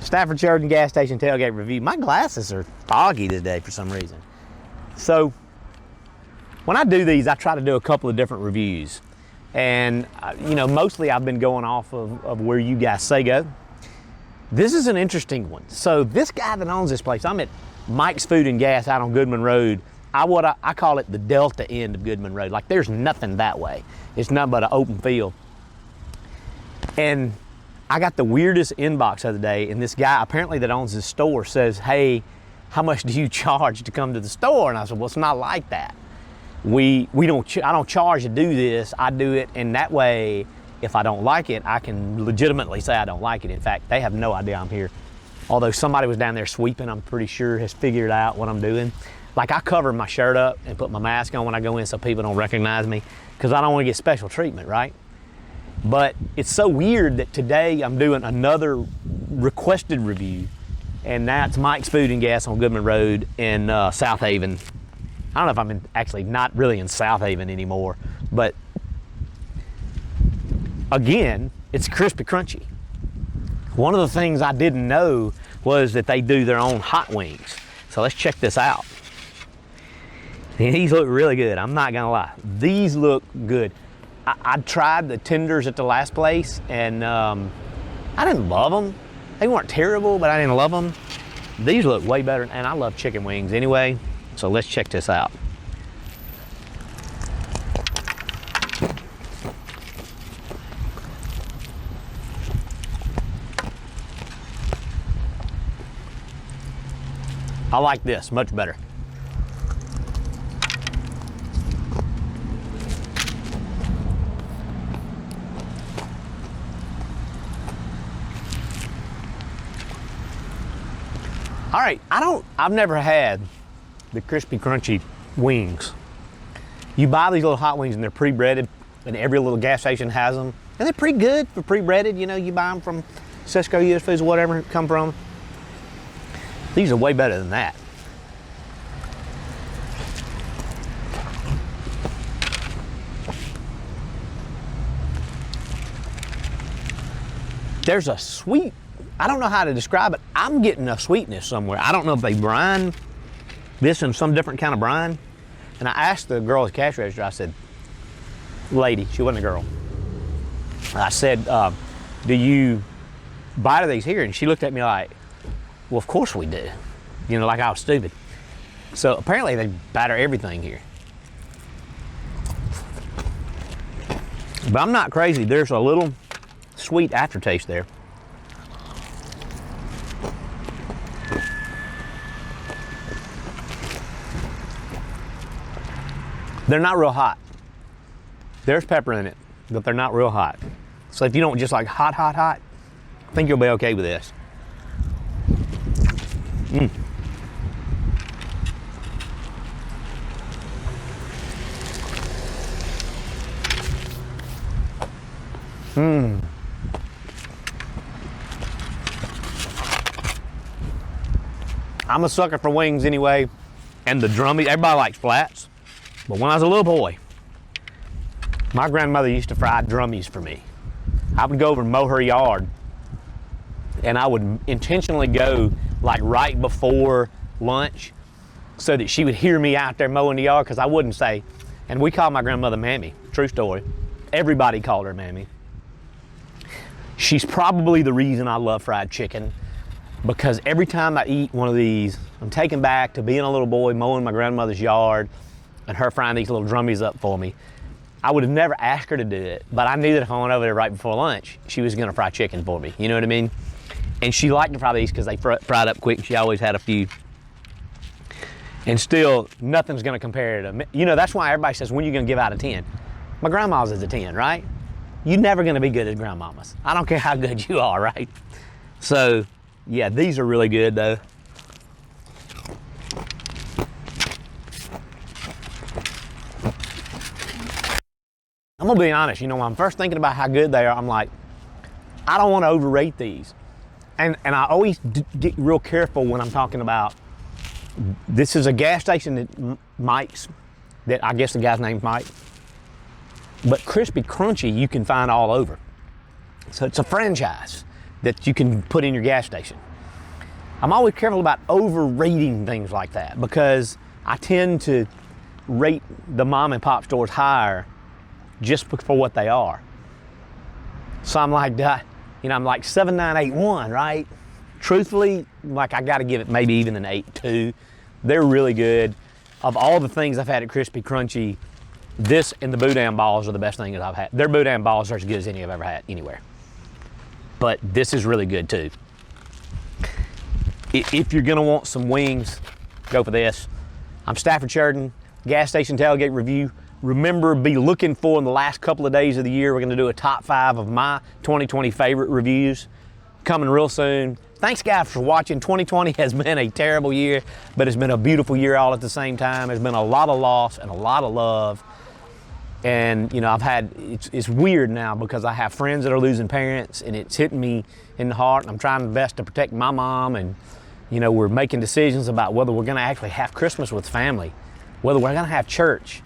Stafford Sheridan gas station tailgate review. My glasses are foggy today for some reason. So when I do these, I try to do a couple of different reviews. And mostly I've been going off of where you guys say go. This is an interesting one. So this guy that owns this place, I'm at Mike's Food and Gas out on Goodman Road. I call it the Delta end of Goodman Road. Like there's nothing that way. It's nothing but an open field. And I got the weirdest inbox the other day, and this guy apparently that owns this store says, "Hey, how much do you charge to come to the store?" And I said, "Well, it's not like that. I don't charge to do this. I do it, and that way, if I don't like it, I can legitimately say I don't like it. In fact, they have no idea I'm here. Although somebody was down there sweeping, I'm pretty sure has figured out what I'm doing. Like I cover my shirt up and put my mask on when I go in so people don't recognize me because I don't want to get special treatment, right? But it's so weird that today I'm doing another requested review, and that's Mike's Food and Gas on Goodman Road in South Haven. I don't know if I'm actually not really in South Haven anymore, but again, it's crispy crunchy. One of the things I didn't know was that they do their own hot wings. So let's check this out. And these look really good, I'm not gonna lie. These look good. I tried the tenders at the last place, and I didn't love them. They weren't terrible, but I didn't love them. These look way better, and I love chicken wings anyway. So let's check this out. I like this much better. All right, I've never had the crispy crunchy wings. You buy these little hot wings and they're pre-breaded, and every little gas station has them. And they're pretty good for pre-breaded. You buy them from Cisco, US Foods, whatever it come from. These are way better than that. There's a sweet, I don't know how to describe it. I'm getting a sweetness somewhere. I don't know if they brine this in some different kind of brine. And I asked the girl at the cash register, I said, lady, she wasn't a girl. I said, do you buy these here? And she looked at me like, well, of course we do. Like I was stupid. So apparently they batter everything here. But I'm not crazy. There's a little sweet aftertaste there. They're not real hot. There's pepper in it, but they're not real hot. So if you don't just like hot, I think you'll be okay with this. I'm a sucker for wings anyway, and the drummy, everybody likes flats. But when I was a little boy, my grandmother used to fry drummies for me. I would go over and mow her yard, and I would intentionally go like right before lunch so that she would hear me out there mowing the yard, because I wouldn't say, and we called my grandmother Mammy, true story. Everybody called her Mammy. She's probably the reason I love fried chicken, because every time I eat one of these, I'm taken back to being a little boy mowing my grandmother's yard and her frying these little drummies up for me. I would have never asked her to do it, but I knew that if I went over there right before lunch, she was gonna fry chicken for me, you know what I mean? And she liked to fry these because they fried up quick. She always had a few. And still, nothing's gonna compare to, that's why everybody says, when are you gonna give out a 10? My grandma's is a 10, right? You're never gonna be good as grandmama's. I don't care how good you are, right? So, yeah, these are really good though. I'm gonna be honest, when I'm first thinking about how good they are, I'm like, I don't wanna overrate these. And I always get real careful when I'm talking about, this is a gas station that Mike's, that I guess the guy's name's Mike. But crispy crunchy you can find all over. So it's a franchise that you can put in your gas station. I'm always careful about overrating things like that because I tend to rate the mom and pop stores higher just for what they are. So I'm like, I'm like 7.981, right? Truthfully, like I got to give it maybe even an 8.2. They're really good. Of all the things I've had at Crispy Crunchy, this and the Boudin balls are the best thing that I've had. Their Boudin balls are as good as any I've ever had anywhere. But this is really good too. If you're gonna want some wings, go for this. I'm Stafford Sheridan, gas station tailgate review. Remember, be looking for in the last couple of days of the year, we're gonna do a top 5 of my 2020 favorite reviews coming real soon. Thanks guys for watching. 2020 has been a terrible year, but it's been a beautiful year all at the same time. There's been a lot of loss and a lot of love. And it's weird now because I have friends that are losing parents and it's hitting me in the heart. And I'm trying my best to protect my mom, and we're making decisions about whether we're gonna actually have Christmas with family, whether we're gonna have church.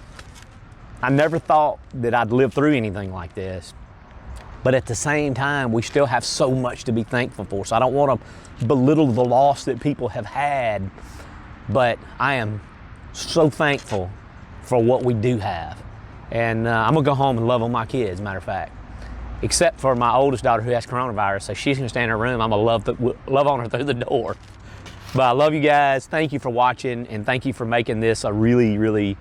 I never thought that I'd live through anything like this. But at the same time, we still have so much to be thankful for. So I don't want to belittle the loss that people have had, but I am so thankful for what we do have. And I'm gonna go home and love on my kids, matter of fact. Except for my oldest daughter who has coronavirus, so she's gonna stay in her room. I'm gonna love on her through the door. But I love you guys. Thank you for watching, and thank you for making this a really, really,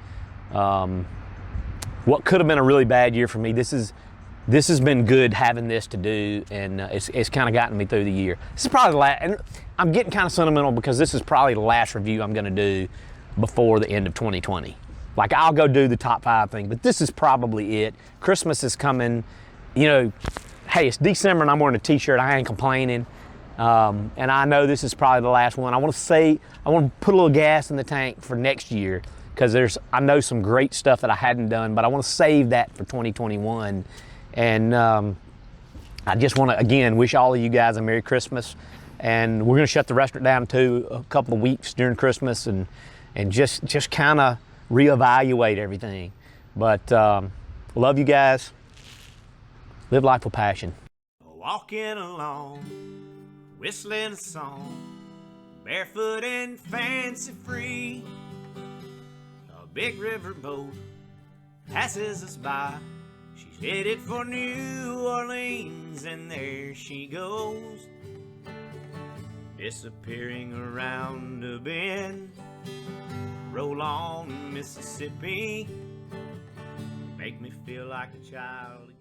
what could have been a really bad year for me. This has been good having this to do, and it's kind of gotten me through the year. This is probably the last, and I'm getting kind of sentimental because this is probably the last review I'm gonna do before the end of 2020. Like I'll go do the top 5 thing, but this is probably it. Christmas is coming, hey, it's December and I'm wearing a t-shirt, I ain't complaining. And I know this is probably the last one. I want to put a little gas in the tank for next year because I know some great stuff that I hadn't done, but I want to save that for 2021. And I just want to, again, wish all of you guys a Merry Christmas. And we're going to shut the restaurant down too a couple of weeks during Christmas and just kind of reevaluate everything. But love you guys. Live life with passion. Walking along, whistling a song, barefoot and fancy free. A big riverboat passes us by. She's headed for New Orleans, and there she goes, disappearing around a bend. Roll on, Mississippi, make me feel like a child again.